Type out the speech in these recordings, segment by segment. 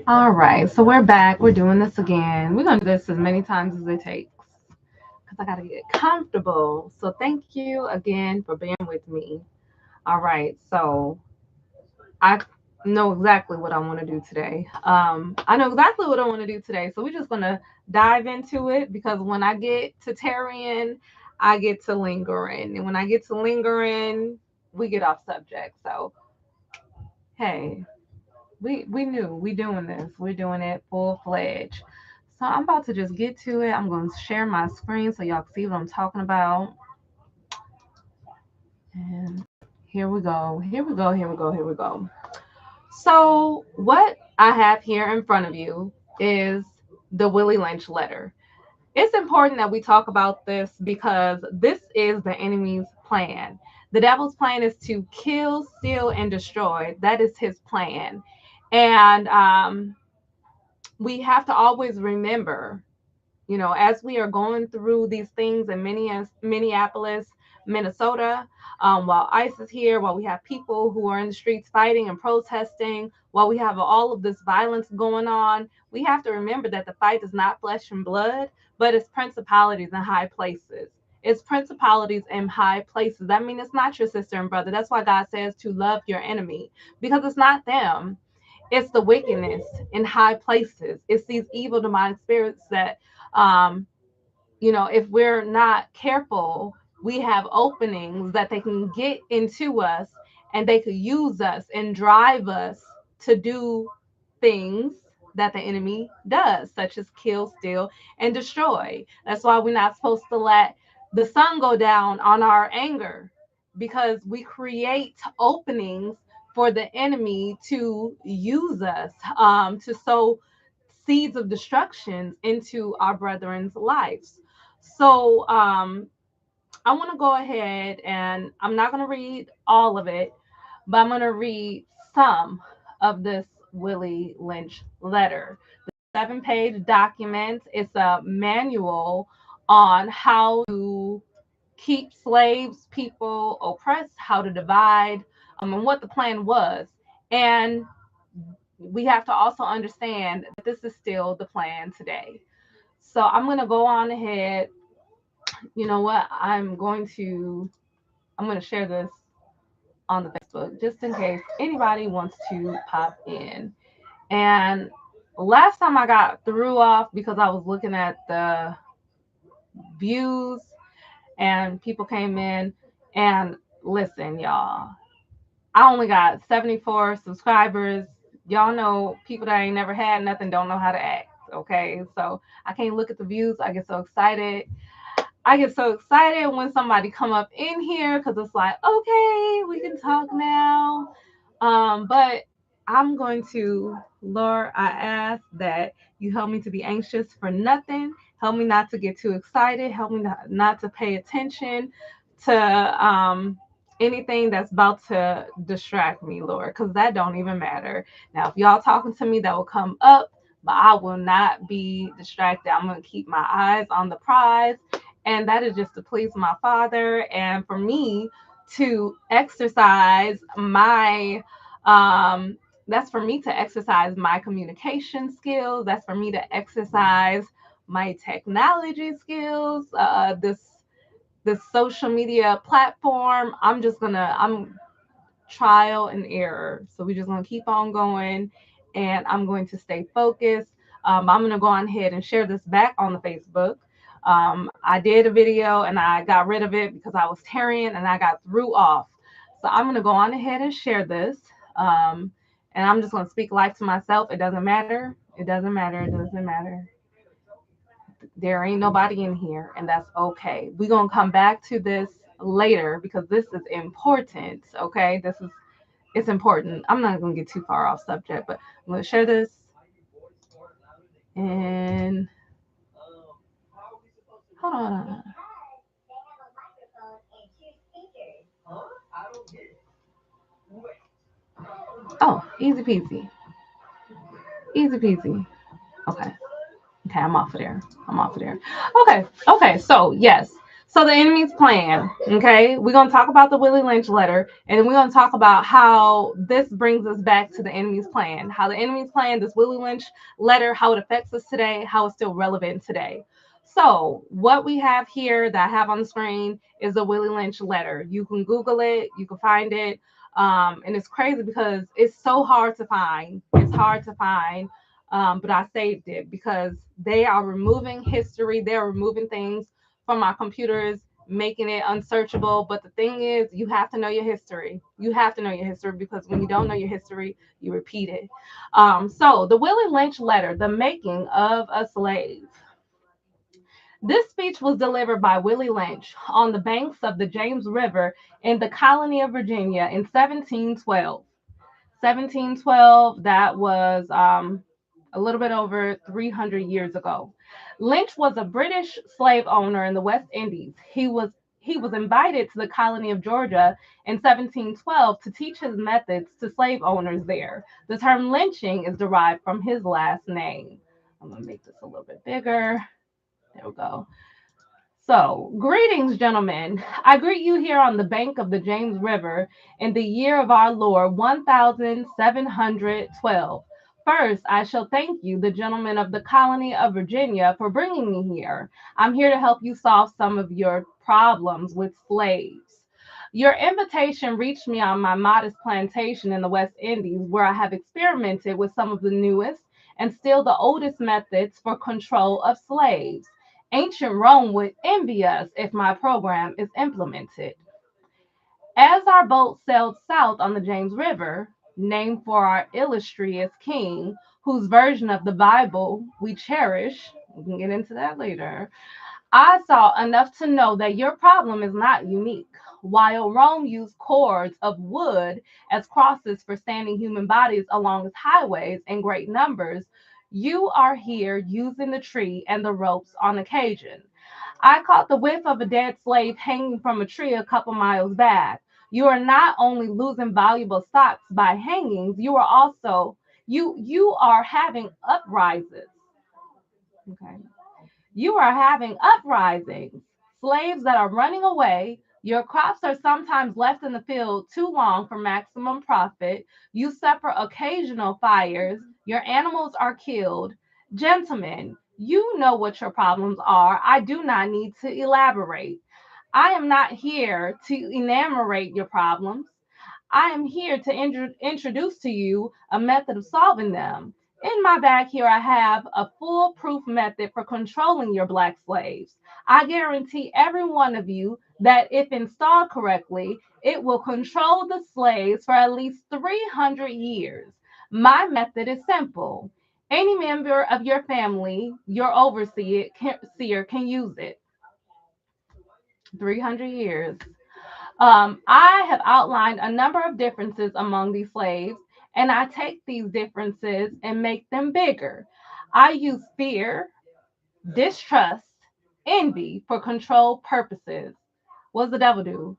All right, so we're back. We're doing this again. We're going to do this as many times as it takes because I got to get comfortable. So thank you again for being with me. All right, so I know exactly what I want to do today. I know exactly what I want to do today. So we're just going to dive into it because when I get to tarrying, I get to lingering. And when I get to lingering, we get off subject. So, hey, we knew we doing this. We're doing it full fledged. So I'm about to just get to it. I'm going to share my screen so y'all can see what I'm talking about. And here we go. Here we go. Here we go. Here we go. So what I have here in front of you is the Willie Lynch letter. It's important that we talk about this because this is the enemy's plan. The devil's plan is to kill, steal, and destroy. That is his plan. And we have to always remember, as we are going through these things in Minneapolis, Minnesota, while ICE is here, while we have people who are in the streets fighting and protesting, while we have all of this violence going on, we have to remember that the fight is not flesh and blood, but it's principalities in high places. It's principalities in high places. That means it's not your sister and brother. That's why God says to love your enemy, because it's not them. It's the wickedness in high places. It's these evil demonic spirits that, um, if we're not careful, we have openings that they can get into us and they could use us and drive us to do things that the enemy does, such as kill, steal, and destroy. That's why we're not supposed to let the sun go down on our anger because we create openings for the enemy to use us to sow seeds of destruction into our brethren's lives. So I want to go ahead and I'm not going to read all of it, but I'm going to read some of this Willie Lynch letter. 7-page document. It's a manual on how to keep slaves, people oppressed, how to divide, and what the plan was. And we have to also understand that this is still the plan today. So I'm going to go on ahead. You know what? I'm going to share this on the Facebook just in case anybody wants to pop in. And last time I got threw off because I was looking at the views and people came in and listen, y'all. I only got 74 subscribers. Y'all know people that ain't never had nothing don't know how to act. Okay. So I can't look at the views. I get so excited. I get so excited when somebody come up in here because it's like, okay, we can talk now. But I'm going to, Lord, I ask that you help me to be anxious for nothing. Help me not to get too excited. Help me not to pay attention to anything that's about to distract me, Lord, because that don't even matter. Now, if y'all talking to me, that will come up, but I will not be distracted. I'm going to keep my eyes on the prize. And that is just to please my Father and for me to exercise my that's for me to exercise my communication skills. That's for me to exercise my technology skills. This social media platform. I'm trial and error. So we're just gonna keep on going, and I'm going to stay focused. I'm gonna go on ahead and share this back on the Facebook. I did a video and I got rid of it because I was tearing and I got threw off. So I'm gonna go on ahead and share this. And I'm just gonna speak life to myself. It doesn't matter. It doesn't matter. It doesn't matter. There ain't nobody in here, and that's okay. We're gonna come back to this later because this is important. Okay, it's important. I'm not gonna get too far off subject, but I'm gonna share this and hold on. Oh, easy peasy. Easy peasy. Okay. Okay, I'm off of there. I'm off of there. Okay. Okay. So yes. So the enemy's plan, okay? We're gonna talk about the Willie Lynch letter, and then we're gonna talk about how this brings us back to the enemy's plan. How the enemy's plan, this Willie Lynch letter, how it affects us today, how it's still relevant today. So what we have here that I have on the screen is the Willie Lynch letter. You can Google it, you can find it. And it's crazy because it's so hard to find. It's hard to find. But I saved it because they are removing history. They're removing things from our computers, making it unsearchable. But the thing is, you have to know your history. You have to know your history because when you don't know your history, you repeat it. So, the Willie Lynch letter, The Making of a Slave. This speech was delivered by Willie Lynch on the banks of the James River in the colony of Virginia in 1712. 1712, that was a little bit over 300 years ago. Lynch was a British slave owner in the West Indies. He was invited to the colony of Georgia in 1712 to teach his methods to slave owners there. The term lynching is derived from his last name. I'm going to make this a little bit bigger. There we go. So, greetings, gentlemen. I greet you here on the bank of the James River in the year of our Lord 1712. First, I shall thank you, the gentlemen of the colony of Virginia, for bringing me here. I'm here to help you solve some of your problems with slaves. Your invitation reached me on my modest plantation in the West Indies, where I have experimented with some of the newest and still the oldest methods for control of slaves. Ancient Rome would envy us if my program is implemented. As our boat sailed south on the James River, named for our illustrious king, whose version of the Bible we cherish, we can get into that later, I saw enough to know that your problem is not unique. While Rome used cords of wood as crosses for standing human bodies along its highways in great numbers, you are here using the tree and the ropes on occasion. I caught the whiff of a dead slave hanging from a tree a couple miles back. You are not only losing valuable stocks by hangings, you are having uprises. Okay. You are having uprisings, slaves that are running away. Your crops are sometimes left in the field too long for maximum profit. You suffer occasional fires. Your animals are killed. Gentlemen, you know what your problems are. I do not need to elaborate. I am not here to enumerate your problems. I am here to introduce to you a method of solving them. In my bag here, I have a foolproof method for controlling your black slaves. I guarantee every one of you that if installed correctly, it will control the slaves for at least 300 years. My method is simple. Any member of your family, your overseer, can use it. 300 years. I have outlined a number of differences among these slaves, and I take these differences and make them bigger. I use fear, distrust, envy for control purposes. What does the devil do?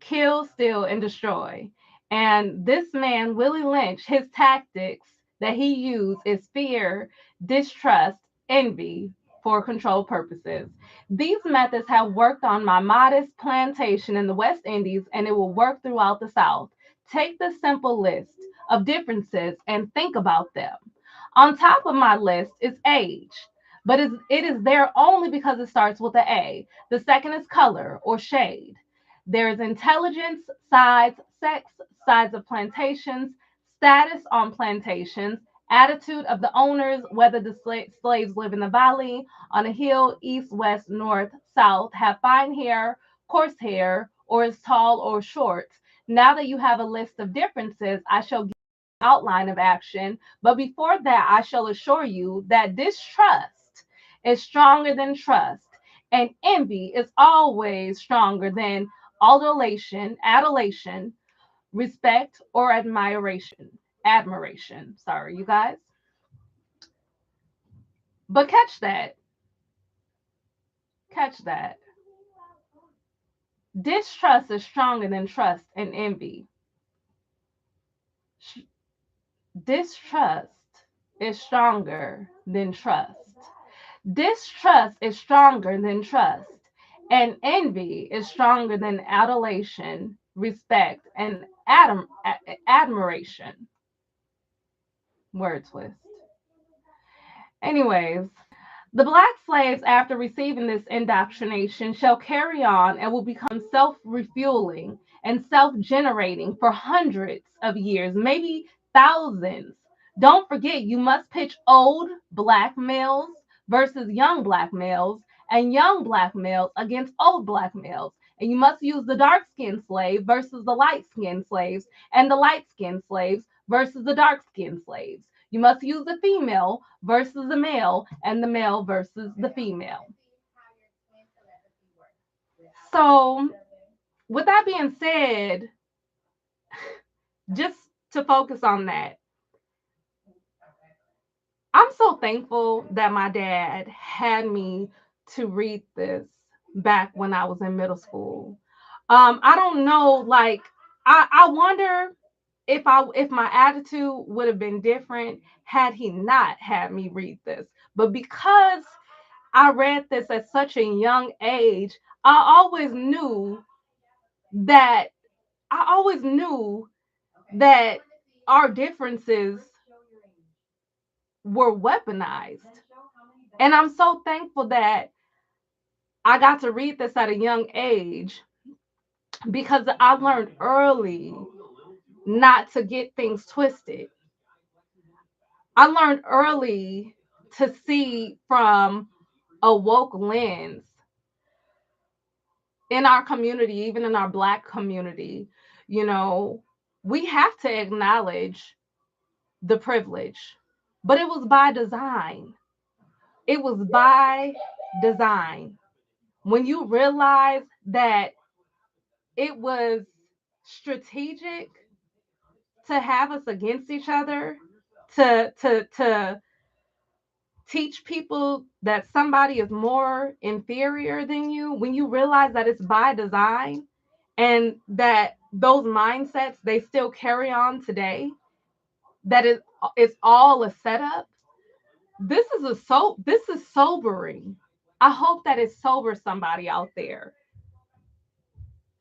Kill, steal, and destroy. And this man, Willie Lynch, his tactics that he used is fear, distrust, envy for control purposes. These methods have worked on my modest plantation in the West Indies and it will work throughout the South. Take the simple list of differences and think about them. On top of my list is age, but it is there only because it starts with an A. The second is color or shade. There is intelligence, size, sex, size of plantations, status on plantations, attitude of the owners, whether the slaves live in the valley, on a hill, east, west, north, south, have fine hair, coarse hair, or is tall or short. Now that you have a list of differences, I shall give you an outline of action. But before that, I shall assure you that distrust is stronger than trust, and envy is always stronger than adulation, respect, or admiration. Admiration. Sorry, you guys. But catch that. Distrust is stronger than trust and envy. Distrust is stronger than trust. Distrust is stronger than trust. And envy is stronger than adulation, respect, and admiration. Word twist. Anyways, the black slaves, after receiving this indoctrination, shall carry on and will become self refueling and self generating for hundreds of years, maybe thousands. Don't forget, you must pitch old black males versus young black males, and young black males against old black males. And you must use the dark skinned slave versus the light skinned slaves, and the light skinned slaves versus the dark skinned slaves. You must use the female versus the male and the male versus the female. So, with that being said, just to focus on that, I'm so thankful that my dad had me to read this back when I was in middle school. I don't know, like I wonder if my attitude would have been different had he not had me read this. But because I read this at such a young age, I always knew that I always knew that our differences were weaponized. And I'm so thankful that I got to read this at a young age because I learned early not to get things twisted. I learned early to see from a woke lens in our community, even in our Black community. You know, we have to acknowledge the privilege, but it was by design. It was by design. When you realize that it was strategic to have us against each other, to teach people that somebody is more inferior than you, when you realize that it's by design and that those mindsets they still carry on today, that it's all a setup. This is sobering. I hope that it sobers somebody out there,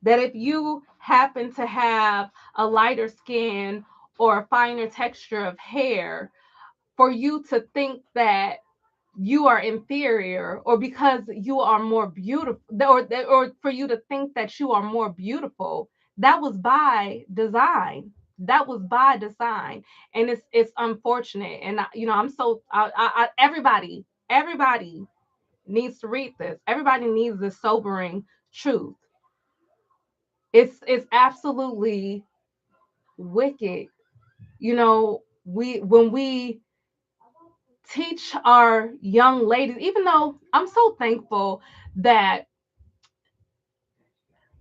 that if you happen to have a lighter skin or a finer texture of hair, for you to think that you are inferior, or because you are more beautiful, or for you to think that you are more beautiful, that was by design. That was by design. And it's unfortunate. And I'm so everybody needs to read this. Everybody needs this sobering truth. It's absolutely wicked. We when we teach our young ladies, even though I'm so thankful that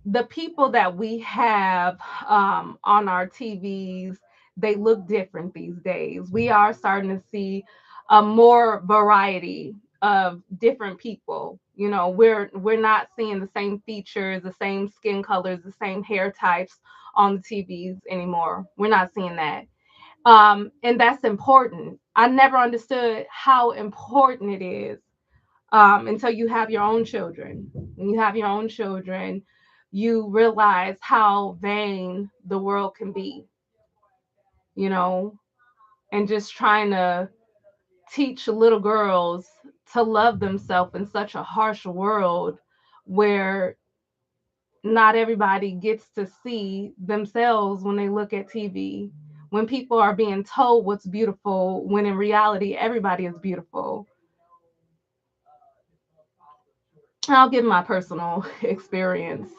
the people that we have on our TVs, they look different these days. We are starting to see a more variety of different people. We're not seeing the same features, the same skin colors, the same hair types on the TVs anymore. We're not seeing that. And that's important. I never understood how important it is until you have your own children. When you have your own children, you realize how vain the world can be, you know, and just trying to teach little girls to love themselves in such a harsh world where not everybody gets to see themselves when they look at TV. When people are being told what's beautiful, when in reality, everybody is beautiful. I'll give my personal experience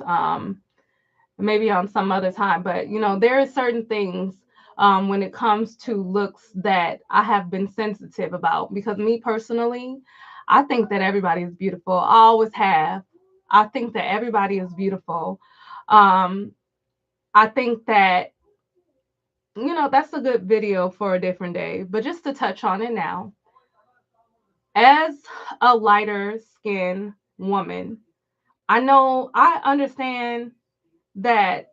maybe on some other time, but there are certain things when it comes to looks that I have been sensitive about, because me personally, I think that everybody is beautiful. I always have. I think that everybody is beautiful. Um, I think that that's a good video for a different day, but just to touch on it now, as a lighter skinned woman, I understand that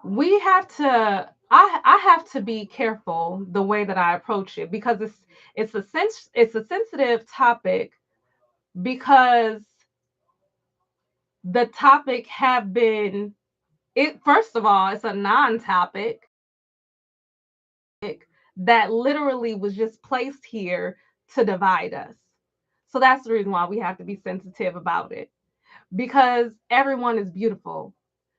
we have to I have to be careful the way that I approach it, because it's a sensitive topic because the topic have been it. First of all, it's a non-topic that literally was just placed here to divide us. So that's the reason why we have to be sensitive about it, because everyone is beautiful.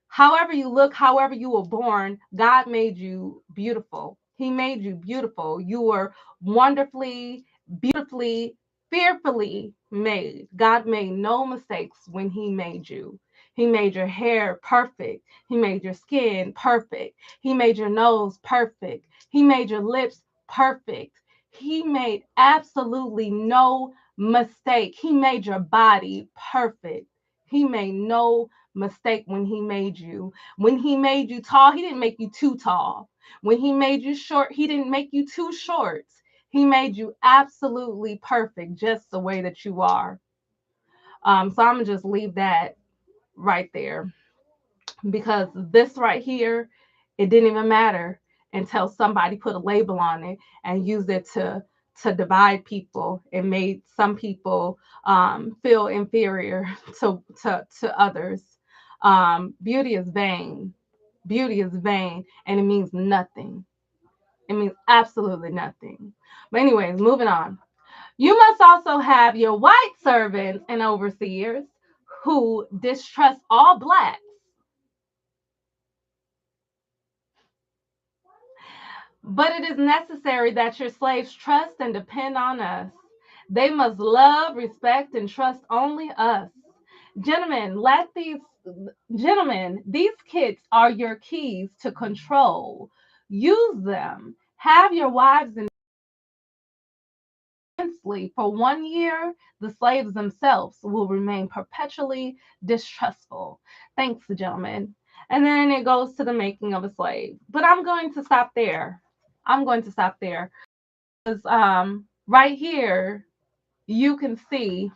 However you look, however you were born, God made you beautiful. He made you beautiful. You were wonderfully, beautifully, fearfully made. God made no mistakes when He made you. He made your hair perfect. He made your skin perfect. He made your nose perfect. He made your lips perfect. He made absolutely no mistake. He made your body perfect. He made no mistake when He made you. When He made you tall, He didn't make you too tall. When He made you short, He didn't make you too short. He made you absolutely perfect, just the way that you are. So I'm gonna just leave that right there, because this right here, it didn't even matter until somebody put a label on it and used it to divide people and made some people feel inferior to others. Beauty is vain. Beauty is vain, and it means nothing. It means absolutely nothing. But anyways, moving on. You must also have your white servants and overseers who distrust all blacks. But it is necessary that your slaves trust and depend on us. They must love, respect, and trust only us. Gentlemen, these kids are your keys to control. Use them. Have your wives intensely. For 1 year, the slaves themselves will remain perpetually distrustful. Thanks, gentlemen. And then it goes to the making of a slave. But I'm going to stop there. I'm going to stop there. Because right here, you can see,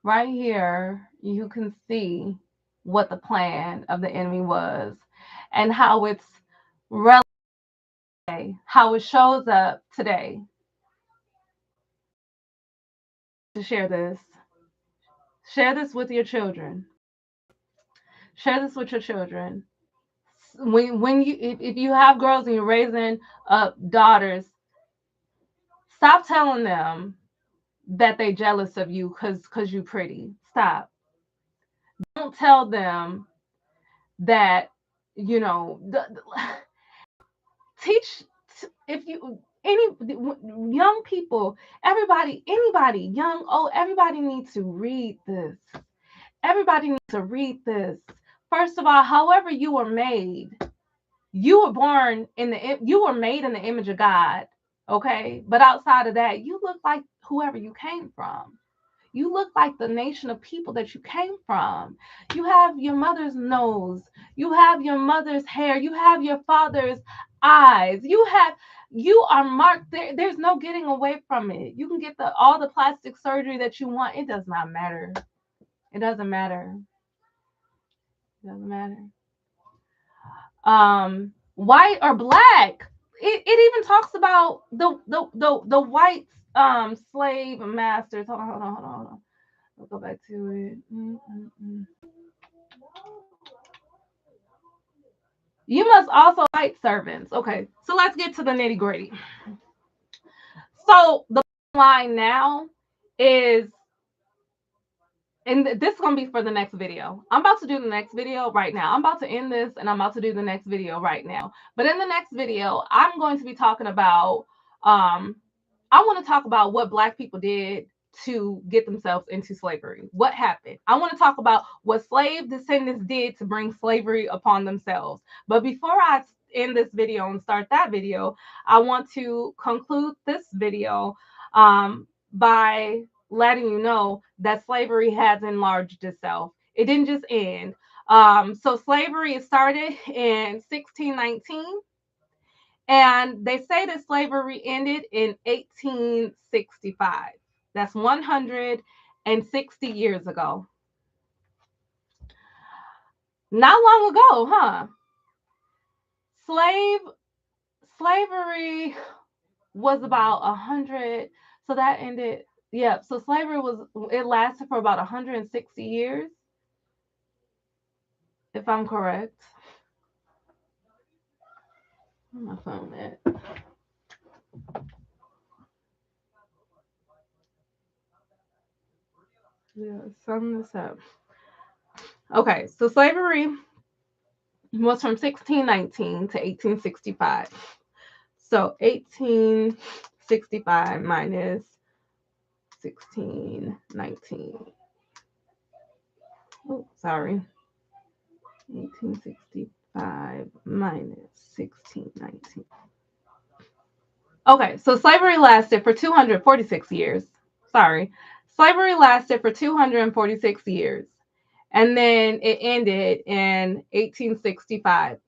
right here, you can see what the plan of the enemy was and how it's relevant, how it shows up today. To share this with your children. Share this with your children. When you if you have girls and you're raising up daughters, stop telling them that they jealous of you because you're pretty. Stop. Don't tell them that teach. If you any young people, everybody, anybody, young, old, everybody needs to read this. Everybody needs to read this. First of all, however you were made, you were born you were made in the image of God. Okay, but outside of that, you look like whoever you came from. You look like the nation of people that you came from. You have your mother's nose. You have your mother's hair. You have your father's eyes. You are marked there. There's no getting away from it. You can get all the plastic surgery that you want. It does not matter. It doesn't matter. It doesn't matter. White or black. It even talks about the white slave masters. Hold on. We'll go back to it. You must also white servants. Okay, so let's get to the nitty gritty. So the line now is, and this is going to be for the next video. I'm about to do the next video right now. I'm about to end this and I'm about to do the next video right now. But in the next video, I'm going to be talking about, I want to talk about what Black people did to get themselves into slavery. What happened? I want to talk about what slave descendants did to bring slavery upon themselves. But before I end this video and start that video, I want to conclude this video by letting you know that slavery has enlarged itself. It didn't just end. So slavery started in 1619. And they say that slavery ended in 1865. That's 160 years ago. Not long ago, huh? Slavery was about 100. So that ended. Yeah. So slavery it lasted for about 160 years, if I'm correct. Where my phone at? Yeah, sum this up. Okay, so slavery was from 1619 to 1865. So 1865 minus 1619. Oh, sorry. 1865 minus 1619. Okay, so slavery lasted for 246 years. Sorry. Slavery lasted for 246 years. And then it ended in 1865.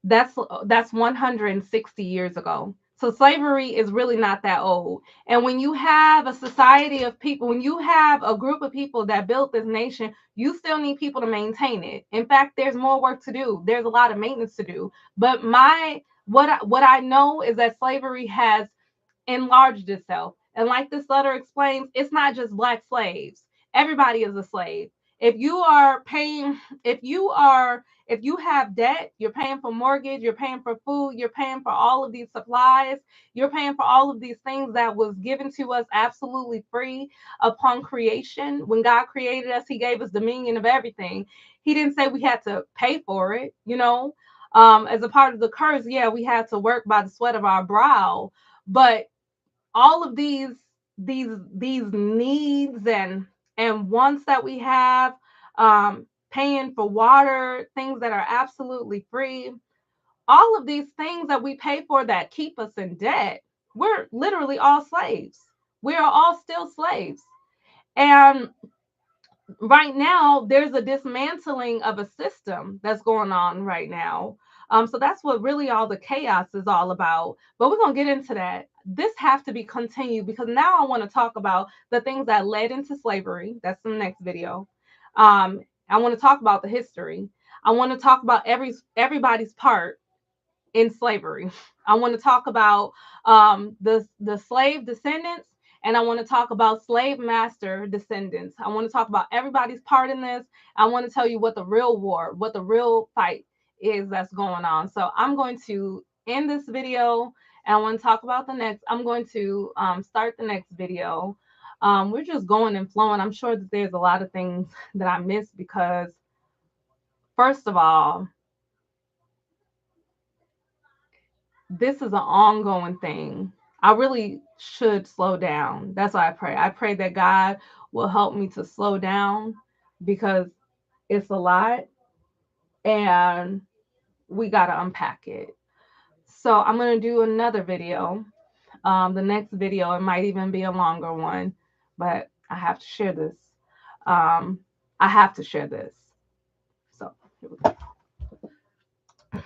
That's 160 years ago. So slavery is really not that old. And when you have a society of people, when you have a group of people that built this nation, you still need people to maintain it. In fact, there's more work to do. There's a lot of maintenance to do. But what I know is that slavery has enlarged itself. And like this letter explains, it's not just black slaves. Everybody is a slave. If you are paying, if you have debt, you're paying for mortgage, you're paying for food, you're paying for all of these supplies, you're paying for all of these things that was given to us absolutely free upon creation. When God created us, He gave us dominion of everything. He didn't say we had to pay for it, you know. As a part of the curse, yeah, we had to work by the sweat of our brow, but all of these needs and wants that we have, paying for water, things that are absolutely free, all of these things that we pay for that keep us in debt, we're literally all slaves. We are all still slaves. And right now there's a dismantling of a system that's going on right now. So that's what really all the chaos is all about. But we're gonna get into that. This have to be continued because now I want to talk about the things that led into slavery. That's the next video. I want to talk about the history. I want to talk about everybody's part in slavery. I want to talk about the slave descendants, and I want to talk about slave master descendants. I want to talk about everybody's part in this. I want to tell you what the real war, what the real fight is that's going on. So I'm going to end this video, and I want to talk about the next. I'm going to start the next video. We're just going and flowing. I'm sure that there's a lot of things that I missed because, first of all, this is an ongoing thing. I really should slow down. That's why I pray. I pray that God will help me to slow down because it's a lot and we got to unpack it. So I'm going to do another video. The next video, it might even be a longer one, but I have to share this. Um, I have to share this. So here we go.